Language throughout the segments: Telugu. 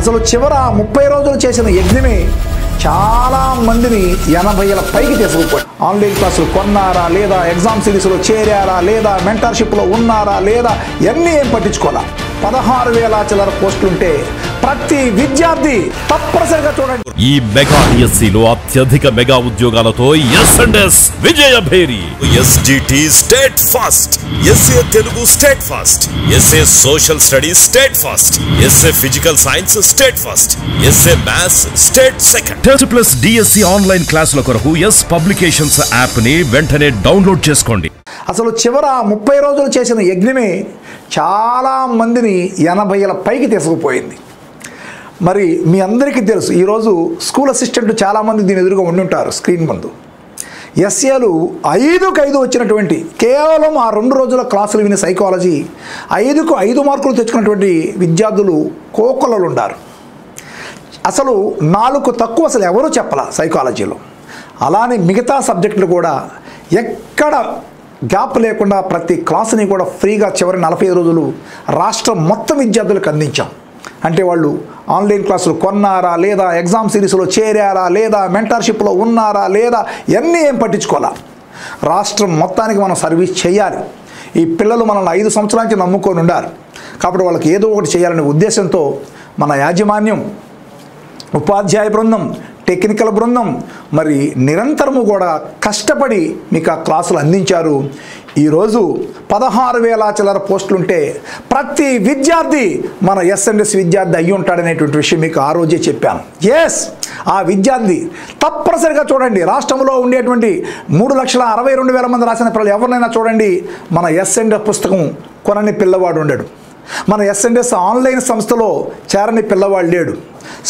అసలు చివర 30 రోజులు చేసిన యజ్ఞమే చాలా మందిని 80,000 పైకి తీసుకుపోయి ఆన్లైన్ క్లాసులు కొన్నారా లేదా, ఎగ్జామ్ సిరీస్లో చేరారా లేదా, మెంటర్షిప్లో ఉన్నారా లేదా, ఇవన్నీ ఏం పట్టించుకోవాలా. 16,000 చిల్లర పోస్టులుంటే ప్రతి విద్యార్థి తప్పనిసరిగా చూడండి. ఈ మెగా డిఎస్సిలో అత్యధిక మెగా ఉద్యోగాలతో S&S విజయభేరి. SGT state first, SA Telugu state first, SA social studies state first, SA physical science state first, SA maths state second. 10+ DSC online క్లాసుల కొరకు ఎస్ పబ్లికేషన్స్ యాప్ ని వెంటనే డౌన్లోడ్ చేసుకోండి. అసలు చివర 30 రోజులు చేసిన యజ్ఞమే చాలా మందిని 80,000 పైకి తీసుకుపోయింది. మరి మీ అందరికీ తెలుసు, ఈరోజు స్కూల్ అసిస్టెంట్లు చాలామంది దీని ఎదురుగా ఉండి ఉంటారు స్క్రీన్ ముందు. ఎస్ఏలు 5కు 5 వచ్చినటువంటి, కేవలం ఆ 2 రోజుల క్లాసులు విని సైకాలజీ 5కు 5 మార్కులు తెచ్చుకున్నటువంటి విద్యార్థులు కోకొల్లలు ఉంటారు. అసలు 4 తక్కువ అసలు ఎవరూ చెప్పాల సైకాలజీలో. అలానే మిగతా సబ్జెక్టులు కూడా ఎక్కడ గ్యాప్ లేకుండా ప్రతి క్లాసుని కూడా ఫ్రీగా చివరి 45 రోజులు రాష్ట్రం మొత్తం విద్యార్థులకు అందించాం. అంటే వాళ్ళు ఆన్లైన్ క్లాసులు కొన్నారా లేదా, ఎగ్జామ్ సిరీస్లో చేరారా లేదా, మెంటర్షిప్లో ఉన్నారా లేదా, ఇవన్నీ ఏం పట్టించుకోవాలా. రాష్ట్రం మొత్తానికి మనం సర్వీస్ చేయాలి. ఈ పిల్లలు మనల్ని 5 సంవత్సరాల నుంచి నమ్ముకొని ఉండారు కాబట్టి వాళ్ళకి ఏదో ఒకటి చేయాలనే ఉద్దేశంతో మన యాజమాన్యం, ఉపాధ్యాయ బృందం, టెక్నికల్ బృందం మరి నిరంతరము కూడా కష్టపడి మీకు ఆ క్లాసులు అందించారు. ఈరోజు 16,000 చిల్లర పోస్టులుంటే ప్రతి విద్యార్థి మన S&S విద్యార్థి అయ్యి ఉంటాడనేటువంటి విషయం మీకు ఆ రోజే చెప్పాను. ఎస్, ఆ విద్యార్థి తప్పనిసరిగా చూడండి. రాష్ట్రంలో ఉండేటువంటి 3,62,000 మంది రాసిన పిల్లలు ఎవరినైనా చూడండి, మన S&S పుస్తకం కొనని పిల్లవాడు ఉండడు, మన S&S ఆన్లైన్ సంస్థలో చేరని పిల్లవాడు లేడు.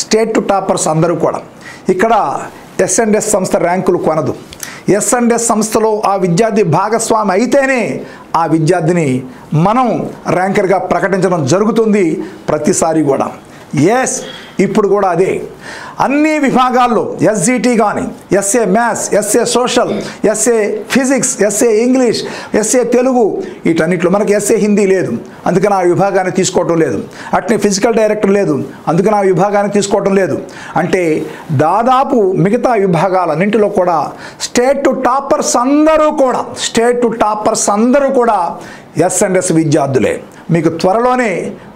స్టేట్ టాపర్స్ అందరూ కూడా ఇక్కడ S&S సంస్థ ర్యాంకులు కొనదు. S&S సంస్థలో ఆ విద్యార్థి భాగస్వామి అయితేనే ఆ విద్యార్థిని మనం ర్యాంకర్గా ప్రకటించడం జరుగుతుంది ప్రతిసారి కూడా. ఎస్, ఇప్పుడు కూడా అదే అన్ని విభాగాల్లో SGT కానీ, SA maths, SA social, SA physics, SA English, SA Telugu, వీటన్నిటిలో మనకి SA హిందీ లేదు, అందుకని ఆ విభాగాన్ని తీసుకోవటం లేదు. అట్నే ఫిజికల్ డైరెక్టర్ లేదు, అందుకని ఆ విభాగాన్ని తీసుకోవటం లేదు. అంటే దాదాపు మిగతా విభాగాలన్నింటిలో కూడా స్టేట్ టాపర్స్ అందరూ కూడా S&S విద్యార్థులే. మీకు త్వరలోనే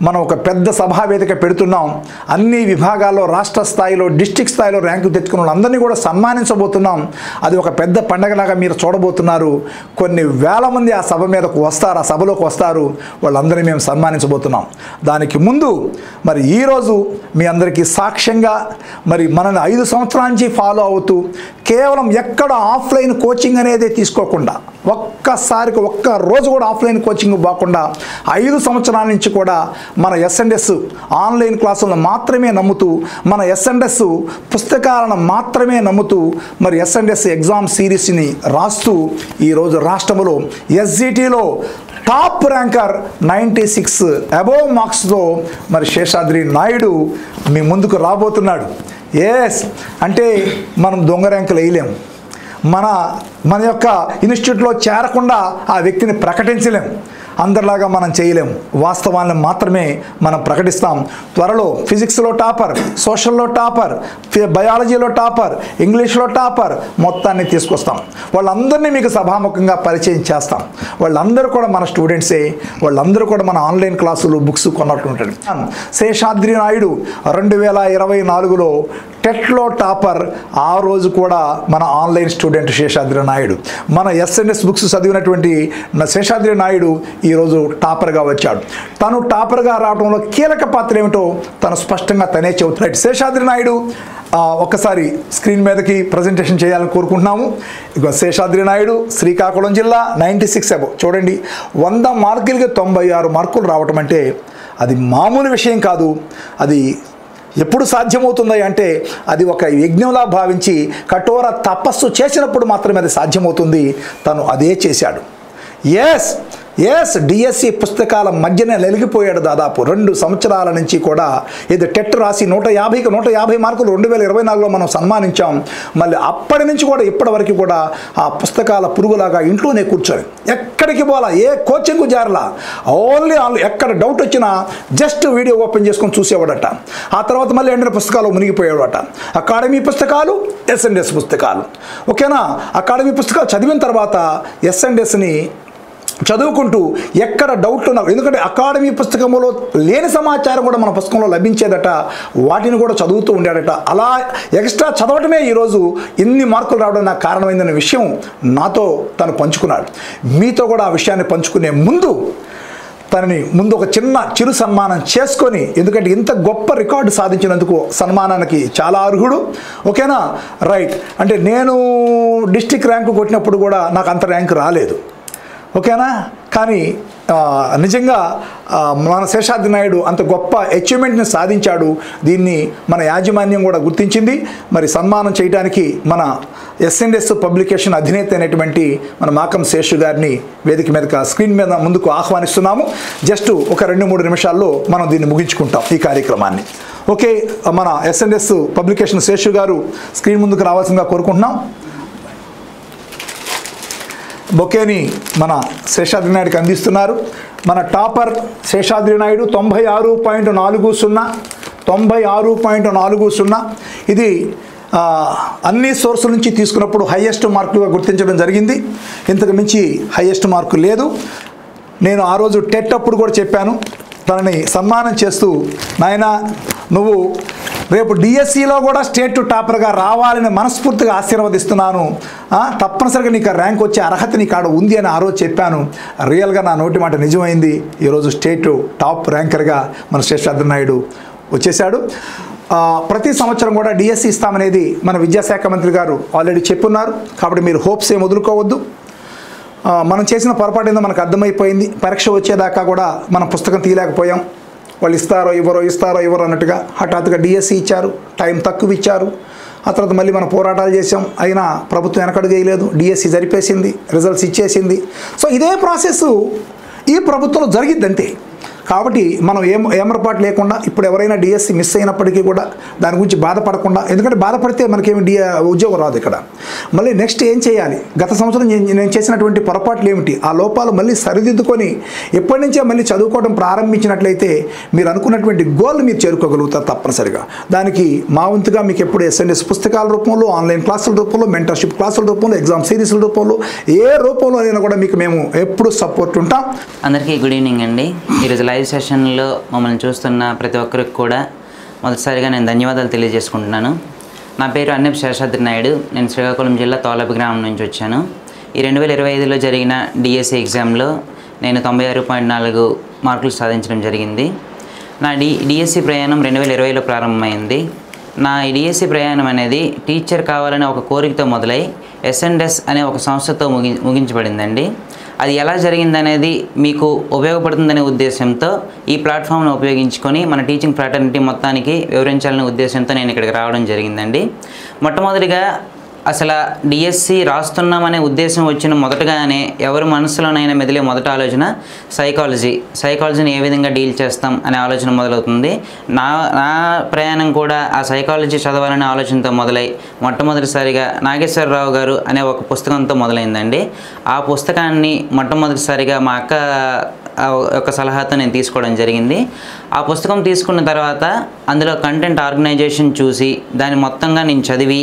మనం ఒక పెద్ద సభావేదిక పెడుతున్నాం. అన్ని విభాగాల్లో రాష్ట్ర స్థాయిలో, డిస్ట్రిక్ట్ స్థాయిలో ర్యాంకు తెచ్చుకున్న వాళ్ళందరినీ కూడా సన్మానించబోతున్నాం. అది ఒక పెద్ద పండగలాగా మీరు చూడబోతున్నారు. కొన్ని వేల మంది ఆ సభ మీదకు వస్తారు, ఆ సభలోకి వస్తారు. వాళ్ళందరినీ మేము సన్మానించబోతున్నాం. దానికి ముందు మరి ఈరోజు మీ అందరికీ సాక్ష్యంగా మరి మనల్ని 5 సంవత్సరాల నుంచి ఫాలో అవుతూ కేవలం ఎక్కడ ఆఫ్లైన్ కోచింగ్ అనేది తీసుకోకుండా, ఒక్క రోజు కూడా ఆఫ్లైన్ కోచింగ్ పోకుండా 5 సంవత్సరాల నుంచి కూడా మన S&S ఆన్లైన్ క్లాసులను మాత్రమే నమ్ముతూ, మన S&S పుస్తకాలను మాత్రమే నమ్ముతూ, మరి S&S ఎగ్జామ్ సిరీస్ని రాస్తూ ఈరోజు రాష్ట్రంలో SGTలో టాప్ ర్యాంకర్ 96 అబోవ్ మార్క్స్తో మరి శేషాద్రి నాయుడు మీ ముందుకు రాబోతున్నాడు. ఎస్, అంటే మనం దొంగ ర్యాంకులు వేయలేము, మన యొక్క ఇన్స్టిట్యూట్లో చేరకుండా ఆ వ్యక్తిని ప్రకటించలేం, అందరిలాగా మనం చేయలేం. వాస్తవాలను మాత్రమే మనం ప్రకటిస్తాం. త్వరలో ఫిజిక్స్లో టాపర్, సోషల్లో టాపర్, బయాలజీలో టాపర్, ఇంగ్లీష్లో టాపర్ మొత్తాన్ని తీసుకొస్తాం. వాళ్ళందరినీ మీకు సభాముఖంగా పరిచయం చేస్తాం. వాళ్ళందరూ కూడా మన స్టూడెంట్సే, వాళ్ళందరూ కూడా మన ఆన్లైన్ క్లాసులు, బుక్స్ కొన్నట్టు ఉంటాడు. శేషాద్రి నాయుడు 2024లో టెట్లో టాపర్. ఆ రోజు కూడా మన ఆన్లైన్ స్టూడెంట్ శేషాద్రి నాయుడు. మన S&S బుక్స్ చదివినటువంటి శేషాద్రి నాయుడు ఈరోజు టాపర్గా వచ్చాడు. తను టాపర్గా రావడంలో కీలక పాత్ర ఏమిటో తను స్పష్టంగా తనే చెబుతున్నాడు. శేషాద్రి నాయుడు ఒక్కసారి స్క్రీన్ మీదకి ప్రజెంటేషన్ చేయాలని కోరుకుంటున్నాము. ఇక శేషాద్రి నాయుడు శ్రీకాకుళం జిల్లా 96 అబో. చూడండి, 100 మార్కులకి 96 మార్కులు రావటం అంటే అది మామూలు విషయం కాదు. అది ఎప్పుడు సాధ్యమవుతుంది అంటే అది ఒక యజ్ఞంలా భావించి కఠోర తపస్సు చేసినప్పుడు మాత్రమే అది సాధ్యమవుతుంది. తను అదే చేశాడు. ఎస్, ఎస్, డిఎస్సి పుస్తకాల మధ్యనే నలిగిపోయాడు. దాదాపు 2 సంవత్సరాల నుంచి కూడా ఇది టెట్ రాసి 150కి 150 మార్కులు 2024లో మనం సన్మానించాం. మళ్ళీ అప్పటి నుంచి కూడా ఇప్పటి వరకు కూడా ఆ పుస్తకాల పురుగులాగా ఇంట్లోనే కూర్చొని ఎక్కడికి పోలా, ఏ కోచింగ్ జారలా, ఓన్లీ ఎక్కడ డౌట్ వచ్చినా జస్ట్ వీడియో ఓపెన్ చేసుకొని చూసేవాడట. ఆ తర్వాత మళ్ళీ ఎండిన పుస్తకాలు మునిగిపోయేవాడట. అకాడమీ పుస్తకాలు, ఎస్ఎన్ఎస్ పుస్తకాలు, ఓకేనా. అకాడమీ పుస్తకాలు చదివిన తర్వాత ఎస్ఎన్ఎస్ని చదువుకుంటూ ఎక్కడ డౌట్ ఉన్నా, ఎందుకంటే అకాడమీ పుస్తకంలో లేని సమాచారం కూడా మన పుస్తకంలో లభించేదట, వాటిని కూడా చదువుతూ ఉండాడట. అలా ఎక్స్ట్రా చదవటమే ఈరోజు ఇన్ని మార్కులు రావడం నాకు కారణమైందనే విషయం నాతో తను పంచుకున్నాడు. మీతో కూడా ఆ విషయాన్ని పంచుకునే ముందు తనని ఒక చిరు సన్మానం చేసుకొని, ఎందుకంటే ఇంత గొప్ప రికార్డు సాధించినందుకు సన్మానానికి చాలా అర్హుడు, ఓకేనా. రైట్, అంటే నేను డిస్ట్రిక్ట్ ర్యాంకు కొట్టినప్పుడు కూడా నాకు అంత ర్యాంకు రాలేదు, ఓకేనా. కానీ నిజంగా మన శేషాద్రి నాయుడు అంత గొప్ప అచీవ్మెంట్ని సాధించాడు. దీన్ని మన యాజమాన్యం కూడా గుర్తించింది. మరి సన్మానం చేయడానికి మన ఎస్ఎన్ఎస్ పబ్లికేషన్ అధినేత అయినటువంటి మన మాకం శేషు గారిని వేదిక మీద స్క్రీన్ మీద ముందుకు ఆహ్వానిస్తున్నాము. జస్ట్ ఒక 2-3 నిమిషాల్లో మనం దీన్ని ముగించుకుంటాం ఈ కార్యక్రమాన్ని. ఓకే, మన ఎస్ఎన్ఎస్ పబ్లికేషన్ శేషు గారు స్క్రీన్ ముందుకు రావాల్సిందిగా కోరుకుంటున్నాం. బొకేని మన శేషాద్రి నాయుడుకి అందిస్తున్నారు. మన టాపర్ శేషాద్రి నాయుడు 96.40 ఇది అన్ని సోర్సుల నుంచి తీసుకున్నప్పుడు హైయెస్ట్ మార్కులుగా గుర్తించడం జరిగింది. ఇంతకు మించి హైయెస్ట్ మార్కు లేదు. నేను ఆ రోజు టెట్ అప్పుడు కూడా చెప్పాను, తనని సన్మానం చేస్తూ, నాయనా నువ్వు రేపు డిఎస్సిలో కూడా స్టేట్ టాపర్గా రావాలని మనస్ఫూర్తిగా ఆశీర్వదిస్తున్నాను, తప్పనిసరిగా నీకు ర్యాంక్ వచ్చే అర్హత నీకు ఆడ ఉంది అని ఆ రోజు చెప్పాను. రియల్గా నా నోటి మాట నిజమైంది. ఈరోజు స్టేట్ టాప్ ర్యాంకర్గా మన శేషాద్రి నాయుడు వచ్చేశాడు. ప్రతి సంవత్సరం కూడా డిఎస్సి ఇస్తామనేది మన విద్యాశాఖ మంత్రి గారు ఆల్రెడీ చెప్పున్నారు. కాబట్టి మీరు హోప్స్ ఏం వదులుకోవద్దు. మనం చేసిన పొరపాటు ఏందో మనకు అర్థమైపోయింది. పరీక్ష వచ్చేదాకా కూడా మనం పుస్తకం తీయలేకపోయాం. వాళ్ళు ఇస్తారో ఇవ్వరో అన్నట్టుగా హఠాత్తుగా డిఎస్సి ఇచ్చారు, టైం తక్కువ ఇచ్చారు. ఆ తర్వాత మళ్ళీ మనం పోరాటాలు చేసాం, అయినా ప్రభుత్వం వెనకడుగు వేయలేదు, డిఎస్సి జరిపేసింది, రిజల్ట్స్ ఇచ్చేసింది. సో ఇదే ప్రాసెస్ ఈ ప్రభుత్వంలో జరిగిద్ది అంతే. కాబట్టి మనం ఏమరపాటు లేకుండా ఇప్పుడు ఎవరైనా డిఎస్సి మిస్ అయినప్పటికీ కూడా దాని గురించి బాధపడకుండా, ఎందుకంటే బాధపడితే మనకేమి ఉద్యోగం రాదు ఇక్కడ. మళ్ళీ నెక్స్ట్ ఏం చేయాలి, గత సంవత్సరం నేను చేసినటువంటి పొరపాట్లు ఏమిటి, ఆ లోపాలు మళ్ళీ సరిదిద్దుకొని ఎప్పటి నుంచే మళ్ళీ చదువుకోవడం ప్రారంభించినట్లయితే మీరు అనుకున్నటువంటి గోల్ మీరు చేరుకోగలుగుతారు తప్పనిసరిగా. దానికి మా వంతుగా మీకు ఎప్పుడు ఎస్ఎన్ఎస్ పుస్తకాల రూపంలో, ఆన్లైన్ క్లాసుల రూపంలో, మెంటర్షిప్ క్లాసుల రూపంలో, ఎగ్జామ్ సిరీస్ల రూపంలో, ఏ రూపంలో అయినా కూడా మీకు మేము ఎప్పుడు సపోర్ట్ ఉంటాం. అందరికీ గుడ్ ఈవినింగ్ అండి. ఈరోజు లైవ్ సెషన్లో మమ్మల్ని చూస్తున్న ప్రతి ఒక్కరికి కూడా మొదటిసారిగా నేను ధన్యవాదాలు తెలియజేసుకుంటున్నాను. నా పేరు అన్నెప్ శేషాద్రి నాయుడు. నేను శ్రీకాకుళం జిల్లా తోలపి గ్రామం నుంచి వచ్చాను. ఈ 2025లో జరిగిన డిఎస్సి ఎగ్జామ్లో నేను 96.4 మార్కులు సాధించడం జరిగింది. నా డిఎస్సి ప్రయాణం 2020లో ప్రారంభమైంది. నా డిఎస్సి ప్రయాణం అనేది టీచర్ కావాలనే ఒక కోరికతో మొదలై ఎస్ఎన్ఎస్ అనే ఒక సంస్థతో ముగించబడిందండి. అది ఎలా జరిగిందనేది మీకు ఉపయోగపడుతుందనే ఉద్దేశంతో ఈ ప్లాట్ఫామ్ను ఉపయోగించుకొని మన టీచింగ్ ఫ్రాటర్నిటీ మొత్తానికి వివరించాలనే ఉద్దేశంతో నేను ఇక్కడికి రావడం జరిగిందండి. మొట్టమొదటిగా అసలు డిఎస్సి రాస్తున్నామనే ఉద్దేశం వచ్చిన మొదటగానే ఎవరి మనసులోనైనా మెదిలే మొదటి ఆలోచన సైకాలజీని ఏ విధంగా డీల్ చేస్తాం అనే ఆలోచన మొదలవుతుంది. నా ప్రయాణం కూడా ఆ సైకాలజీ చదవాలనే ఆలోచనతో మొదలై మొట్టమొదటిసారిగా నాగేశ్వరరావు గారు అనే ఒక పుస్తకంతో మొదలైందండి. ఆ పుస్తకాన్ని మొట్టమొదటిసారిగా మా అక్క ఒక సలహాతో నేను తీసుకోవడం జరిగింది. ఆ పుస్తకం తీసుకున్న తర్వాత అందులో కంటెంట్ ఆర్గనైజేషన్ చూసి దాన్ని మొత్తంగా నేను చదివి,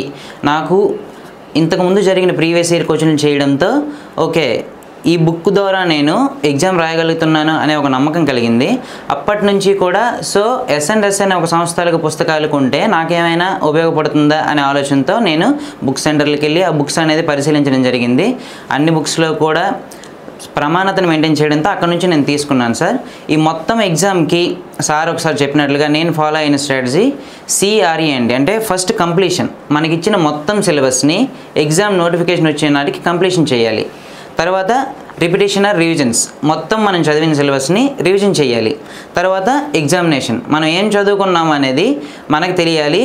నాకు ఇంతకుముందు జరిగిన ప్రీవియస్ ఇయర్ క్వశ్చన్లు చేయడంతో ఓకే ఈ బుక్ ద్వారా నేను ఎగ్జామ్ రాయగలుగుతున్నాను అనే ఒక నమ్మకం కలిగింది. అప్పటి నుంచి కూడా ఎస్ఎన్ఎస్ అనే ఒక సంస్థలకు పుస్తకాలు కొంటే నాకేమైనా ఉపయోగపడుతుందా అనే ఆలోచనతో నేను బుక్ సెంటర్లకు వెళ్ళి ఆ బుక్స్ అనేది పరిశీలించడం జరిగింది. అన్ని బుక్స్లో కూడా ప్రమాణతను మెయింటైన్ చేయడంతో అక్కడ నుంచి నేను తీసుకున్నాను సార్. ఈ మొత్తం ఎగ్జామ్కి సార్ ఒకసారి చెప్పినట్లుగా నేను ఫాలో అయిన స్ట్రాటజీ CRE అంటే ఫస్ట్ కంప్లీషన్. మనకిచ్చిన మొత్తం సిలబస్ని ఎగ్జామ్ నోటిఫికేషన్ వచ్చే నాటికి కంప్లీషన్ చేయాలి. తర్వాత రిపిటేషన్ ఆర్ రివిజన్స్, మొత్తం మనం చదివిన సిలబస్ని రివిజన్ చేయాలి. తర్వాత ఎగ్జామినేషన్, మనం ఏం చదువుకున్నాం అనేది మనకు తెలియాలి.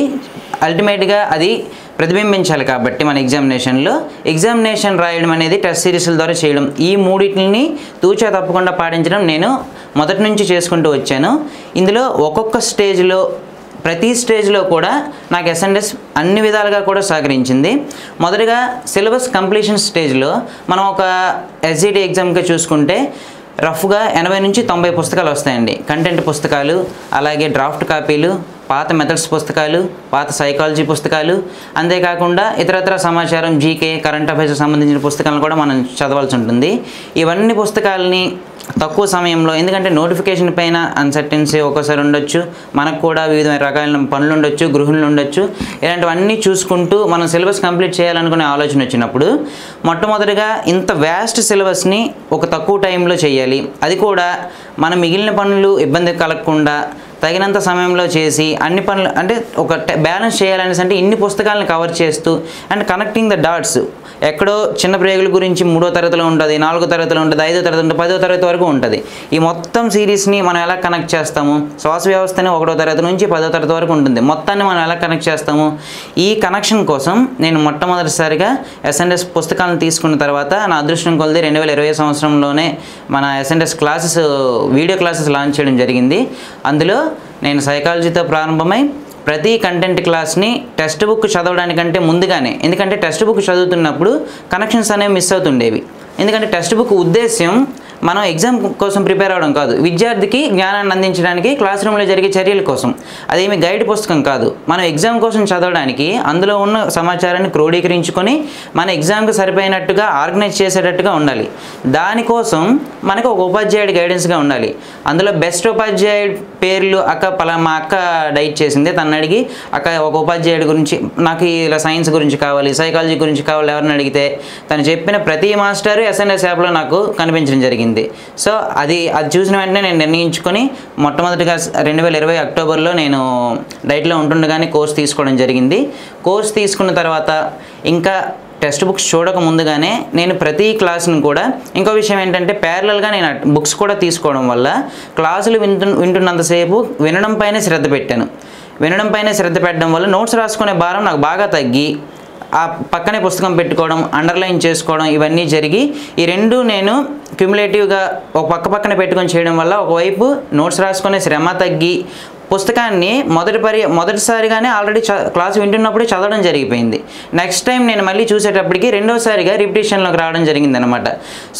అల్టిమేట్గా అది ప్రతిబింబించాలి కాబట్టి మన ఎగ్జామినేషన్ రాయడం అనేది టెస్ట్ సిరీస్ల ద్వారా చేయడం, ఈ మూడింటిని తూచా తప్పకుండా పాటించడం నేను మొదటి నుంచి చేసుకుంటూ వచ్చాను. ఇందులో ఒక్కొక్క స్టేజ్లో ప్రతి స్టేజ్లో కూడా నాకు ఎస్ఎన్ఎస్ అన్ని విధాలుగా కూడా సహకరించింది. మొదటగా సిలబస్ కంప్లీషన్ స్టేజ్లో మనం ఒక ఎస్జిటి ఎగ్జామ్కి చూసుకుంటే రఫ్గా 80 నుంచి 90 పుస్తకాలు వస్తాయండి. కంటెంట్ పుస్తకాలు, అలాగే డ్రాఫ్ట్ కాపీలు, పాత మెథడ్స్ పుస్తకాలు, పాత సైకాలజీ పుస్తకాలు, అంతేకాకుండా ఇతరత్ర సమాచారం, జీకే, కరెంట్ అఫైర్స్ సంబంధించిన పుస్తకాలను కూడా మనం చదవాల్సి ఉంటుంది. ఇవన్నీ పుస్తకాలని తక్కువ సమయంలో, ఎందుకంటే నోటిఫికేషన్ పైన అన్సర్టెన్సీ ఒక్కోసారి ఉండొచ్చు, మనకు కూడా వివిధ రకాల పనులు ఉండొచ్చు, గృహిణులు ఉండొచ్చు, ఇలాంటివన్నీ చూసుకుంటూ మనం సిలబస్ కంప్లీట్ చేయాలనుకునే ఆలోచన వచ్చినప్పుడు మొట్టమొదటిగా ఇంత వ్యాస్ట్ సిలబస్ని ఒక తక్కువ టైంలో చేయాలి, అది కూడా మన మిగిలిన పనులు ఇబ్బంది కలగకుండా తగినంత సమయంలో చేసి అన్ని పనులు అంటే ఒక బ్యాలెన్స్ చేయాలనేసి అంటే ఇన్ని పుస్తకాలను కవర్ చేస్తూ అండ్ కనెక్టింగ్ ద డాట్స్. ఎక్కడో చిన్న ప్రేగుల గురించి 3వ తరగతిలో ఉంటుంది, 4వ తరగతిలో ఉంటుంది, 5వ తరగతి ఉంటుంది, 10వ తరగతి వరకు ఉంటుంది. ఈ మొత్తం సిరీస్ని మనం ఎలా కనెక్ట్ చేస్తాము, శ్వాస వ్యవస్థని 1వ తరగతి నుంచి 10వ తరగతి వరకు ఉంటుంది, మొత్తాన్ని మనం ఎలా కనెక్ట్ చేస్తాము. ఈ కనెక్షన్ కోసం నేను మొట్టమొదటిసారిగా ఎస్ఎన్ఎస్ పుస్తకాలను తీసుకున్న తర్వాత నా అదృష్టం కొలిది 2020 సంవత్సరంలోనే మన SNS classes video classes launch చేయడం జరిగింది. అందులో నేను సైకాలజీతో ప్రారంభమై ప్రతి కంటెంట్ క్లాస్ని టెక్స్ట్ బుక్ చదవడానికంటే ముందుగానే, ఎందుకంటే టెక్స్ట్ బుక్ చదువుతున్నప్పుడు కనెక్షన్స్ అనేవి మిస్ అవుతుండేవి. ఎందుకంటే టెక్స్ట్ బుక్ ఉద్దేశ్యం మనం ఎగ్జామ్ కోసం ప్రిపేర్ అవ్వడం కాదు, విద్యార్థికి జ్ఞానాన్ని అందించడానికి క్లాస్ రూమ్లో జరిగే చర్యల కోసం. అదేమి గైడ్ పుస్తకం కాదు, మనం ఎగ్జామ్ కోసం చదవడానికి అందులో ఉన్న సమాచారాన్ని క్రోడీకరించుకొని మన ఎగ్జామ్కి సరిపోయినట్టుగా ఆర్గనైజ్ చేసేటట్టుగా ఉండాలి. దానికోసం మనకు ఒక ఉపాధ్యాయుడి గైడెన్స్గా ఉండాలి. అందులో బెస్ట్ ఉపాధ్యాయుడి పేర్లు మా అక్క డైట్ చేసింది. తను అడిగి, అక్క ఒక ఉపాధ్యాయుడి గురించి నాకు ఇలా సైన్స్ గురించి కావాలి, సైకాలజీ గురించి కావాలి ఎవరిని అడిగితే తను చెప్పిన ప్రతి మాస్టరు ఎస్ఎన్ఎస్ యాప్లో నాకు కనిపించడం జరిగింది. సో అది చూసిన వెంటనే నేను నిర్ణయించుకొని మొట్టమొదటిగా 2020 అక్టోబర్లో నేను డైట్లో ఉంటుండగానే కోర్స్ తీసుకోవడం జరిగింది. కోర్స్ తీసుకున్న తర్వాత ఇంకా టెక్స్ట్ బుక్స్ చూడక ముందుగానే నేను ప్రతి క్లాస్ని కూడా, ఇంకో విషయం ఏంటంటే ప్యారలల్గా నేను బుక్స్ కూడా తీసుకోవడం వల్ల క్లాసులు వింటున్నంతసేపు వినడం పైన శ్రద్ధ పెట్టాను. వినడం పైన శ్రద్ధ పెట్టడం వల్ల నోట్స్ రాసుకునే భారం నాకు బాగా తగ్గి ఆ పక్కనే పుస్తకం పెట్టుకోవడం, అండర్లైన్ చేసుకోవడం ఇవన్నీ జరిగి ఈ రెండు నేను క్యుములేటివ్గా ఒక పక్కన పెట్టుకొని చేయడం వల్ల ఒకవైపు నోట్స్ రాసుకునే శ్రమ తగ్గి పుస్తకాన్ని మొదటిసారిగానే ఆల్రెడీ క్లాస్ వింటున్నప్పుడే చదవడం జరిగిపోయింది. నెక్స్ట్ టైం నేను మళ్ళీ చూసేటప్పటికి రెండోసారిగా రిపిటేషన్లోకి రావడం జరిగిందనమాట.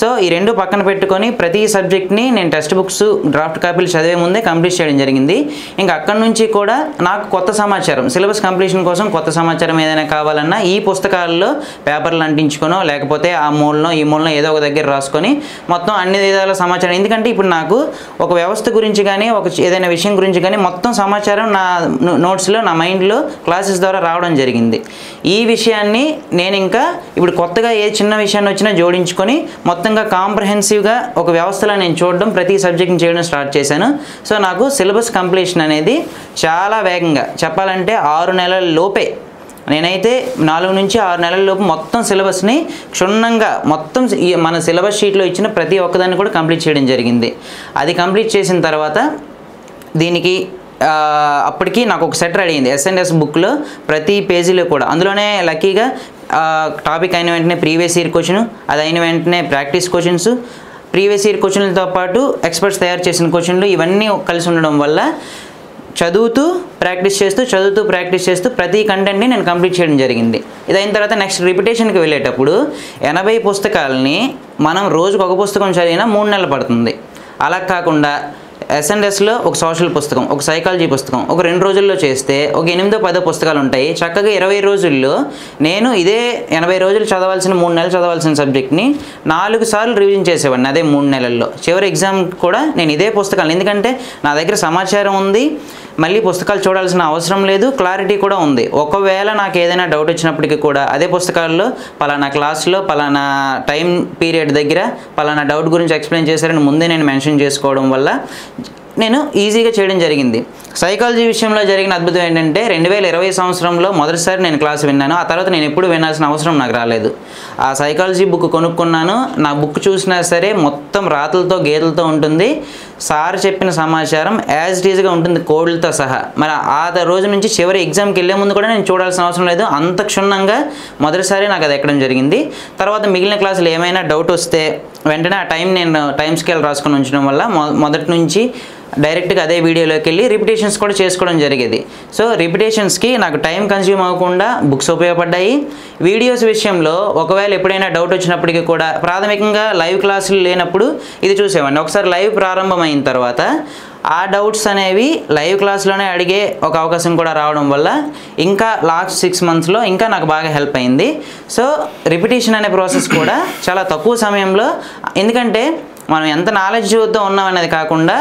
సో ఈ రెండు పక్కన పెట్టుకొని ప్రతి సబ్జెక్ట్ని నేను టెక్స్ట్ బుక్స్ డ్రాఫ్ట్ కాపీలు చదివే ముందే కంప్లీట్ చేయడం జరిగింది. ఇంకా అక్కడి నుంచి కూడా నాకు కొత్త సమాచారం, సిలబస్ కంప్లీషన్ కోసం కొత్త సమాచారం ఏదైనా కావాలన్నా ఈ పుస్తకాల్లో పేపర్లు అంటించుకొనో లేకపోతే ఆ మూలనో ఈ మూలనో ఏదో ఒక దగ్గర రాసుకొని మొత్తం అన్ని విధాల సమాచారం, ఎందుకంటే ఇప్పుడు నాకు ఒక వ్యవస్థ గురించి కానీ ఒక ఏదైనా విషయం గురించి కానీ మొత్తం సమాచారం నా నోట్స్లో నా మైండ్లో క్లాసెస్ ద్వారా రావడం జరిగింది. ఈ విషయాన్ని నేను ఇంకా ఇప్పుడు కొత్తగా ఏ చిన్న విషయాన్ని వచ్చినా జోడించుకొని మొత్తంగా కాంప్రహెన్సివ్గా ఒక వ్యవస్థలో నేను చూడడం, ప్రతి సబ్జెక్ట్ని చేయడం స్టార్ట్ చేశాను. సో నాకు సిలబస్ కంప్లీషన్ అనేది చాలా వేగంగా, చెప్పాలంటే 6 నెలల లోపే, నేనైతే 4 నుంచి 6 నెలల లోపు మొత్తం సిలబస్ని క్షుణ్ణంగా మొత్తం మన సిలబస్ షీట్లో ఇచ్చిన ప్రతి ఒక్కదాన్ని కూడా కంప్లీట్ చేయడం జరిగింది. అది కంప్లీట్ చేసిన తర్వాత దీనికి అప్పటికి నాకు ఒక సెట్ రెడీ అయింది. ఎస్ఎన్ఎస్ బుక్లో ప్రతి పేజీలో కూడా, అందులోనే లక్కీగా టాపిక్ అయిన వెంటనే ప్రీవియస్ ఇయర్ క్వశ్చన్, అది అయిన వెంటనే ప్రాక్టీస్ క్వశ్చన్స్, ప్రీవియస్ ఇయర్ క్వశ్చన్లతో పాటు ఎక్స్పర్ట్స్ తయారు చేసిన క్వశ్చన్లు ఇవన్నీ కలిసి ఉండడం వల్ల చదువుతూ ప్రాక్టీస్ చేస్తూ ప్రతి కంటెంట్ని నేను కంప్లీట్ చేయడం జరిగింది. ఇది అయిన తర్వాత నెక్స్ట్ రిపిటేషన్కి వెళ్ళేటప్పుడు 80 పుస్తకాలని మనం రోజుకు ఒక పుస్తకం చదివినా 3 నెలలు పడుతుంది. అలా కాకుండా ఎస్ఎన్ఎస్లో ఒక సోషల్ పుస్తకం, ఒక సైకాలజీ పుస్తకం ఒక 2 రోజుల్లో చేస్తే ఒక 8-10 పుస్తకాలు ఉంటాయి. చక్కగా 20 రోజుల్లో నేను ఇదే 80 రోజులు చదవాల్సిన 3 నెలలు చదవాల్సిన సబ్జెక్ట్ని 4 సార్లు రివిజన్ చేసేవాడిని అదే 3 నెలల్లో. చివరి ఎగ్జామ్ కూడా నేను ఇదే పుస్తకాలు, ఎందుకంటే నా దగ్గర సమాచారం ఉంది, మళ్ళీ పుస్తకాలు చూడాల్సిన అవసరం లేదు, క్లారిటీ కూడా ఉంది. ఒకవేళ నాకు ఏదైనా డౌట్ వచ్చినప్పటికీ కూడా అదే పుస్తకాల్లో పలానా క్లాస్లో పలానా టైం పీరియడ్ దగ్గర పలానా డౌట్ గురించి ఎక్స్ప్లెయిన్ చేశారని ముందే నేను మెన్షన్ చేసుకోవడం వల్ల నేను ఈజీగా చేయడం జరిగింది. సైకాలజీ విషయంలో జరిగిన అద్భుతం ఏంటంటే 2020 సంవత్సరంలో మొదటిసారి నేను క్లాస్ విన్నాను. ఆ తర్వాత నేను ఎప్పుడు వినాల్సిన అవసరం నాకు రాలేదు. ఆ సైకాలజీ బుక్ కొనుక్కున్నాను. నా బుక్ చూసినా సరే మొత్తం రాతలతో గీతలతో ఉంటుంది. సార్ చెప్పిన సమాచారం యాజ్ ఇట్ ఈజ్గా ఉంటుంది, కోడ్లతో సహా. మరి ఆ రోజు నుంచి చివరి ఎగ్జామ్కి వెళ్ళే ముందు కూడా నేను చూడాల్సిన అవసరం లేదు. అంత క్షుణ్ణంగా మొదటిసారి నాకు అది ఎక్కడం జరిగింది. తర్వాత మిగిలిన క్లాసులు ఏమైనా డౌట్ వస్తే వెంటనే ఆ నేను టైం స్కేల్ రాసుకొని ఉంచడం వల్ల మొదటి నుంచి డైరెక్ట్గా అదే వీడియోలోకి వెళ్ళి రిపిటేషన్స్ కూడా చేసుకోవడం జరిగేది. సో రిపిటేషన్స్కి నాకు టైం కన్స్యూమ్ అవ్వకుండా బుక్స్ ఉపయోగపడ్డాయి. వీడియోస్ విషయంలో ఒకవేళ ఎప్పుడైనా డౌట్ వచ్చినప్పటికీ కూడా ప్రాథమికంగా లైవ్ క్లాసులు లేనప్పుడు ఇది చూసేవాడిని. ఒకసారి లైవ్ ప్రారంభమైన తర్వాత ఆ డౌట్స్ అనేవి లైవ్ క్లాస్లోనే అడిగే ఒక అవకాశం కూడా రావడం వల్ల ఇంకా లాస్ట్ 6 monthsలో ఇంకా నాకు బాగా హెల్ప్ అయింది. సో రిపిటేషన్ అనే ప్రాసెస్ కూడా చాలా తక్కువ సమయంలో, ఎందుకంటే మనం ఎంత నాలెడ్జ్తో ఉన్నాం అనేది కాకుండా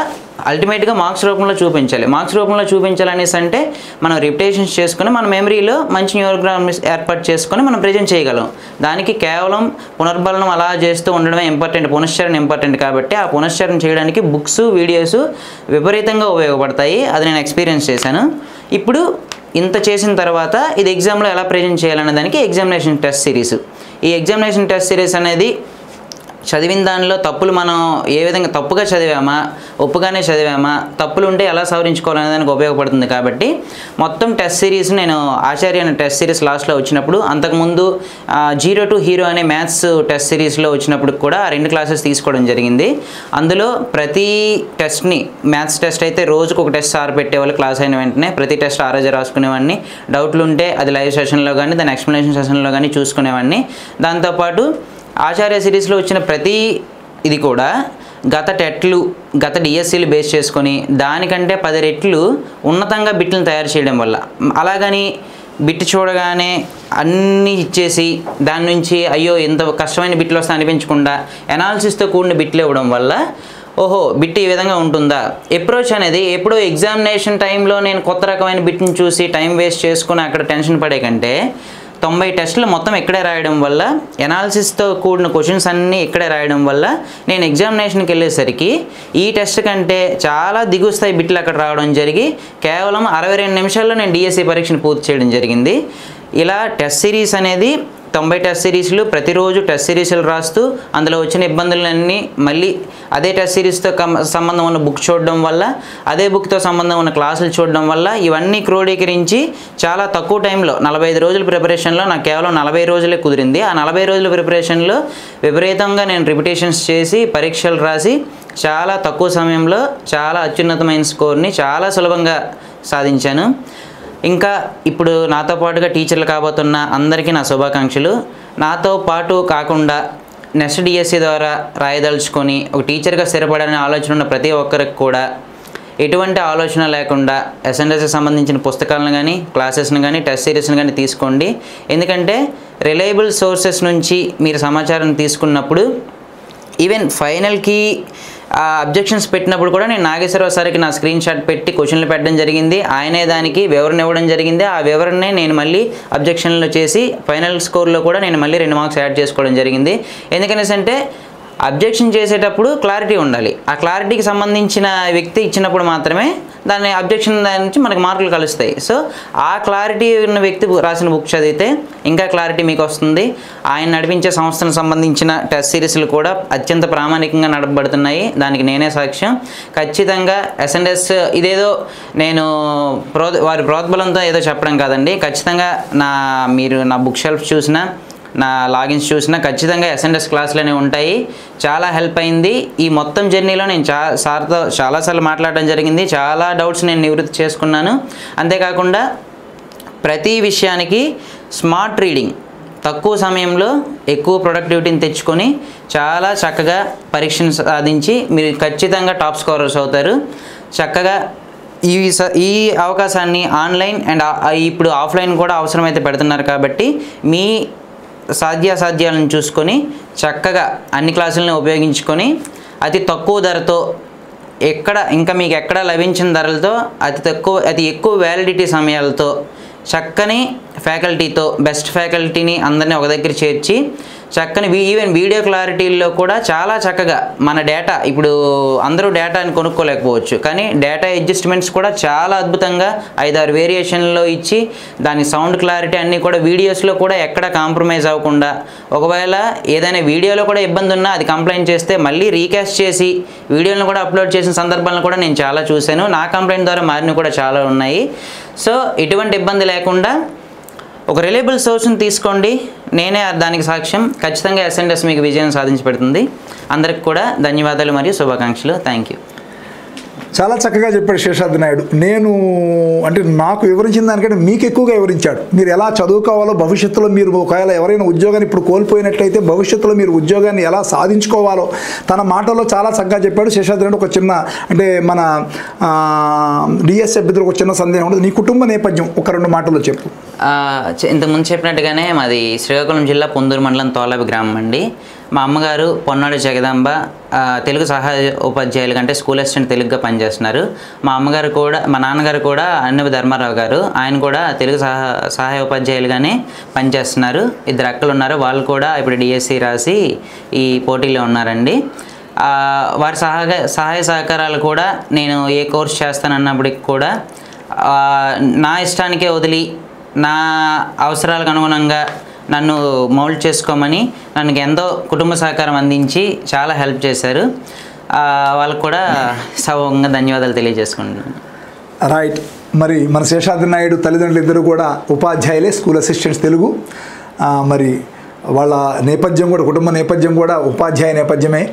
అల్టిమేట్గా మార్క్స్ రూపంలో చూపించాలి. మార్క్స్ రూపంలో చూపించాలనేసి అంటే మనం రిపిటేషన్స్ చేసుకుని మన మెమరీలో మంచి న్యూరోగ్రామ్స్ ఏర్పాటు చేసుకొని మనం ప్రజెంట్ చేయగలం. దానికి కేవలం పునర్బలనం అలా చేస్తూ ఉండడమే ఇంపార్టెంట్, పునశ్చరణ ఇంపార్టెంట్. కాబట్టి ఆ పునశ్చరణ చేయడానికి బుక్స్, వీడియోస్ విపరీతంగా ఉపయోగపడతాయి. అది నేను ఎక్స్పీరియన్స్ చేశాను. ఇప్పుడు ఇంత చేసిన తర్వాత ఇది ఎగ్జామ్లో ఎలా ప్రజెంట్ చేయాలనే దానికి ఎగ్జామినేషన్ టెస్ట్ సిరీస్. ఈ ఎగ్జామినేషన్ టెస్ట్ సిరీస్ అనేది చదివిన దానిలో తప్పులు మనం ఏ విధంగా తప్పుగా చదివామా, ఒప్పుగానే చదివామా, తప్పులు ఉంటే ఎలా సవరించుకోవాలనే దానికి ఉపయోగపడుతుంది. కాబట్టి మొత్తం టెస్ట్ సిరీస్ నేను ఆచార్య అనే టెస్ట్ సిరీస్ లాస్ట్లో వచ్చినప్పుడు, అంతకుముందు 0 to Hero అనే మ్యాథ్స్ టెస్ట్ సిరీస్లో వచ్చినప్పుడు కూడా 2 క్లాసెస్ తీసుకోవడం జరిగింది. అందులో ప్రతి టెస్ట్ని, మ్యాథ్స్ టెస్ట్ అయితే రోజుకు ఒక టెస్ట్ సార్ పెట్టేవాళ్ళు. క్లాస్ అయిన వెంటనే ప్రతి టెస్ట్ ఆ రోజు రాసుకునేవాడిని. డౌట్లు ఉంటే అది లైవ్ సెషన్లో కానీ దాని ఎక్స్ప్లెనేషన్ సెషన్లో కానీ చూసుకునేవాడిని. దాంతోపాటు ఆచార్య సిరీస్లో వచ్చిన ప్రతి ఇది కూడా గత టెట్లు, గత డిఎస్సీలు బేస్ చేసుకొని దానికంటే 10 రెట్లు ఉన్నతంగా బిట్లను తయారు చేయడం వల్ల, అలాగని బిట్ చూడగానే అన్నీ ఇచ్చేసి దాని నుంచి అయ్యో ఎంత కష్టమైన బిట్లు వస్తే అనిపించకుండా ఎనాలిసిస్తో కూడిన బిట్లు ఇవ్వడం వల్ల ఓహో బిట్ ఈ విధంగా ఉంటుందా. అప్రోచ్ అనేది ఎప్పుడో ఎగ్జామినేషన్ టైంలో నేను కొత్త రకమైన బిట్ని చూసి టైం వేస్ట్ చేసుకుని అక్కడ టెన్షన్ పడే కంటే 90 టెస్టులు మొత్తం ఇక్కడే రాయడం వల్ల, ఎనాలిసిస్తో కూడిన క్వశ్చన్స్ అన్నీ ఇక్కడే రాయడం వల్ల నేను ఎగ్జామినేషన్కి వెళ్ళేసరికి ఈ టెస్ట్ కంటే చాలా దిగువ స్థాయి బిట్లు అక్కడ రావడం జరిగి కేవలం 62 నిమిషాల్లో నేను డిఎస్సి పరీక్షను పూర్తి చేయడం జరిగింది. ఇలా టెస్ట్ సిరీస్ అనేది 90 టెస్ట్ సిరీస్లు, ప్రతిరోజు టెస్ట్ సిరీస్లు రాస్తూ అందులో వచ్చిన ఇబ్బందులన్నీ మళ్ళీ అదే టెస్ట్ సిరీస్తో సంబంధం ఉన్న బుక్ చూడడం వల్ల, అదే బుక్తో సంబంధం ఉన్న క్లాసులు చూడడం వల్ల ఇవన్నీ క్రోడీకరించి చాలా తక్కువ టైంలో 45 రోజుల ప్రిపరేషన్లో నాకు కేవలం 40 రోజులే కుదిరింది. ఆ 40 రోజుల ప్రిపరేషన్లో విపరీతంగా నేను రిపిటేషన్స్ చేసి పరీక్షలు రాసి చాలా తక్కువ సమయంలో చాలా అత్యున్నతమైన స్కోర్ని చాలా సులభంగా సాధించాను. ఇంకా ఇప్పుడు నాతో పాటుగా టీచర్లు కాబోతున్న అందరికీ నా శుభాకాంక్షలు. నాతో పాటు కాకుండా నెక్స్ట్ డిఎస్సి ద్వారా రాయదలుచుకొని ఒక టీచర్గా స్థిరపడాలనే ఆలోచన ఉన్న ప్రతి ఒక్కరికి కూడా ఎటువంటి ఆలోచన లేకుండా ఎస్ఎన్ఎస్కి సంబంధించిన పుస్తకాలను కానీ, క్లాసెస్ని కానీ, టెస్ట్ సిరీస్ని కానీ తీసుకోండి. ఎందుకంటే రిలయబుల్ సోర్సెస్ నుంచి మీరు సమాచారం తీసుకున్నప్పుడు ఈవెన్ ఫైనల్కి అబ్జెక్షన్స్ పెట్టినప్పుడు కూడా నేను నాగేశ్వరరావు సార్కి నా స్క్రీన్ షాట్ పెట్టి క్వశ్చన్లు పెట్టడం జరిగింది. ఆయనే దానికి వివరణ ఇవ్వడం జరిగింది. ఆ వివరణనే నేను మళ్ళీ అబ్జెక్షన్లు చేసి ఫైనల్ స్కోర్లో కూడా నేను మళ్ళీ 2 మార్క్స్ యాడ్ చేసుకోవడం జరిగింది. ఎందుకనేసి అంటే అబ్జెక్షన్ చేసేటప్పుడు క్లారిటీ ఉండాలి. ఆ క్లారిటీకి సంబంధించిన వ్యక్తి ఇచ్చినప్పుడు మాత్రమే దాన్ని అబ్జెక్షన్ దాని నుంచి మనకు మార్కులు కలుస్తాయి. సో ఆ క్లారిటీ ఉన్న వ్యక్తి రాసిన బుక్ చదివితే ఇంకా క్లారిటీ మీకు వస్తుంది. ఆయన నడిపించే సంస్థలకు సంబంధించిన టెస్ట్ సిరీస్లు కూడా అత్యంత ప్రామాణికంగా నడపబడుతున్నాయి. దానికి నేనే సాక్ష్యం. ఖచ్చితంగా ఎస్ఎన్ఎస్ ఇదేదో నేను వారి ప్రోద్బలంతో ఏదో చెప్పడం కాదండి. ఖచ్చితంగా మీరు నా బుక్ షెల్ఫ్ చూసినా, నా లాగిన్స్ చూసినా ఖచ్చితంగా ఎస్ఎన్ఎస్ క్లాసులనే ఉంటాయి. చాలా హెల్ప్ అయింది. ఈ మొత్తం జర్నీలో నేను సార్తో చాలాసార్లు మాట్లాడడం జరిగింది. చాలా డౌట్స్ నేను నివృత్తి చేసుకున్నాను. అంతేకాకుండా ప్రతి విషయానికి స్మార్ట్ రీడింగ్, తక్కువ సమయంలో ఎక్కువ ప్రొడక్టివిటీని తెచ్చుకొని చాలా చక్కగా పరీక్షను సాధించి మీరు ఖచ్చితంగా టాప్ స్కోరర్స్ అవుతారు. చక్కగా ఈ అవకాశాన్ని ఆన్లైన్ అండ్ ఇప్పుడు ఆఫ్లైన్ కూడా అవసరమైతే పెడుతున్నారు. కాబట్టి మీ సాధ్యాసాధ్యాలను చూసుకొని చక్కగా అన్ని క్లాసులను ఉపయోగించుకొని అతి తక్కువ ధరతో మీకు ఎక్కడ లభించిన ధరలతో అతి ఎక్కువ వ్యాలిడిటీ సమయాలతో చక్కని ఫ్యాకల్టీతో బెస్ట్ ఫ్యాకల్టీని అందరినీ ఒక దగ్గర చేర్చి చక్కని ఈవెన్ వీడియో క్లారిటీల్లో కూడా చాలా చక్కగా మన డేటా, ఇప్పుడు అందరూ డేటాని కొనుక్కోలేకపోవచ్చు, కానీ డేటా అడ్జస్ట్మెంట్స్ కూడా చాలా అద్భుతంగా 5-6 వేరియేషన్లో ఇచ్చి దాని సౌండ్ క్లారిటీ అన్నీ కూడా వీడియోస్లో కూడా ఎక్కడ కాంప్రమైజ్ అవ్వకుండా, ఒకవేళ ఏదైనా వీడియోలో కూడా ఇబ్బంది ఉన్నా అది కంప్లైంట్ చేస్తే మళ్ళీ రీకాస్ట్ చేసి వీడియోలను కూడా అప్లోడ్ చేసిన సందర్భాలను కూడా నేను చాలా చూశాను. నా కంప్లైంట్ ద్వారా మారినవి కూడా చాలా ఉన్నాయి. సో ఎటువంటి ఇబ్బంది లేకుండా ఒక రిలయబుల్ సోర్స్ని తీసుకోండి. నేనే దానికి సాక్ష్యం. ఖచ్చితంగా S&S మీకు విజయం సాధించి పెడుతుంది. అందరికి కూడా ధన్యవాదాలు మరియు శుభాకాంక్షలు. Thank you. చాలా చక్కగా చెప్పాడు శేషాద్రి నాయుడు. నేను అంటే నాకు వివరించిన దానికంటే మీకు ఎక్కువగా వివరించాడు. మీరు ఎలా చదువుకోవాలో, భవిష్యత్తులో మీరు ఒకవేళ ఎవరైనా ఉద్యోగాన్ని ఇప్పుడు కోల్పోయినట్లయితే భవిష్యత్తులో మీరు ఉద్యోగాన్ని ఎలా సాధించుకోవాలో తన మాటల్లో చాలా చక్కగా చెప్పాడు శేషాద్రి నాయుడు. ఒక చిన్న అంటే మన డిఎస్ అభ్యర్థులకు ఒక చిన్న సందేహం ఉండదు. నీ కుటుంబ నేపథ్యం ఒక 2 మాటల్లో చెప్పు. ఇంతకుముందు చెప్పినట్టుగానే మాది శ్రీకాకుళం జిల్లా పొందూరు మండలం తోలాబి గ్రామం అండి. మా అమ్మగారు పొన్నాడు జగదాంబ తెలుగు సహాయ ఉపాధ్యాయులు కంటే స్కూల్ అసిస్టెంట్ తెలుగుగా పనిచేస్తున్నారు. మా నాన్నగారు కూడా అన్నవి ధర్మారావు గారు, ఆయన కూడా తెలుగు సహాయ ఉపాధ్యాయులుగానే పనిచేస్తున్నారు. 2 అక్కలు ఉన్నారు, వాళ్ళు కూడా ఇప్పుడు డిఎస్సి రాసి ఈ పోటీలో ఉన్నారండి. వారి సహాయ సహకారాలు కూడా నేను ఏ కోర్స్ చేస్తానన్నప్పటికి కూడా నా ఇష్టానికే వదిలి నా అవసరాలకు అనుగుణంగా నన్ను మౌల్డ్ చేసుకోమని నన్ను ఎంతో కుటుంబ సహకారం అందించి చాలా హెల్ప్ చేశారు. వాళ్ళకు కూడా సౌంగా ధన్యవాదాలు తెలియజేసుకుంటున్నాను. రైట్. మరి మన శేషాద్రి నాయుడు తల్లిదండ్రులు ఇద్దరు కూడా ఉపాధ్యాయులే, స్కూల్ అసిస్టెంట్స్ తెలుగు. మరి వాళ్ళ నేపథ్యం కూడా, కుటుంబ నేపథ్యం కూడా ఉపాధ్యాయ నేపథ్యమే.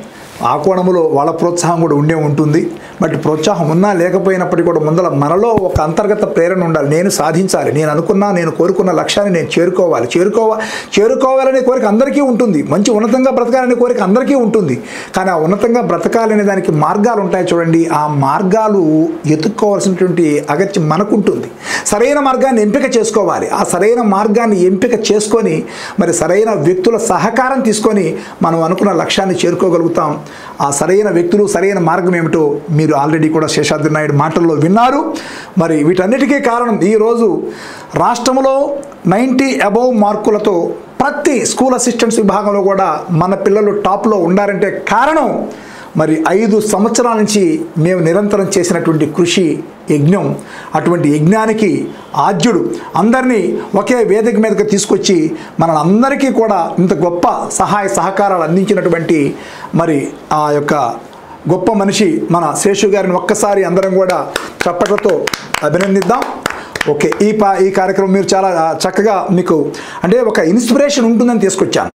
ఆ కోణంలో వాళ్ళ ప్రోత్సాహం కూడా ఉంటుంది. బట్ ప్రోత్సాహం ఉన్నా లేకపోయినప్పటికీ కూడా ముందర మనలో ఒక అంతర్గత ప్రేరణ ఉండాలి. నేను సాధించాలి, నేను కోరుకున్న లక్ష్యాన్ని నేను చేరుకోవాలనే కోరిక అందరికీ ఉంటుంది. మంచి ఉన్నతంగా బ్రతకాలనే కోరిక అందరికీ ఉంటుంది. కానీ ఆ ఉన్నతంగా బ్రతకాలనే దానికి మార్గాలు ఉంటాయి చూడండి. ఆ మార్గాలు ఎత్తుక్కోవాల్సినటువంటి అగత్యం మనకుంటుంది. సరైన మార్గాన్ని ఎంపిక చేసుకోవాలి. ఆ సరైన మార్గాన్ని ఎంపిక చేసుకొని మరి సరైన వ్యక్తుల సహకారం తీసుకొని మనం అనుకున్న లక్ష్యాన్ని చేరుకోగలుగుతాం. ఆ సరైన వ్యక్తులు, సరైన మార్గం ఏమిటో మీరు ఆల్రెడీ కూడా శేషాద్రి నాయుడు మాటల్లో విన్నారు. మరి వీటన్నిటికీ కారణం ఈరోజు రాష్ట్రంలో 90 అబోవ్ మార్కులతో ప్రతి స్కూల్ అసిస్టెంట్స్ విభాగంలో కూడా మన పిల్లలు టాప్లో ఉండారంటే కారణం మరి 5 సంవత్సరాల నుంచి మేము నిరంతరం చేసినటువంటి కృషి, యజ్ఞం. అటువంటి యజ్ఞానికి ఆద్యుడు అందరినీ ఒకే వేదిక మీదకి తీసుకొచ్చి మనందరికీ కూడా ఇంత గొప్ప సహాయ సహకారాలు అందించినటువంటి మరి ఆ యొక్క గొప్ప మనిషి మన శేషు గారిని ఒక్కసారి అందరం కూడా చప్పట్లతో అభినందిద్దాం. ఓకే. ఈ కార్యక్రమం మీరు చాలా చక్కగా మీకు అంటే ఒక ఇన్స్పిరేషన్ ఉంటుందని తీసుకొచ్చాను.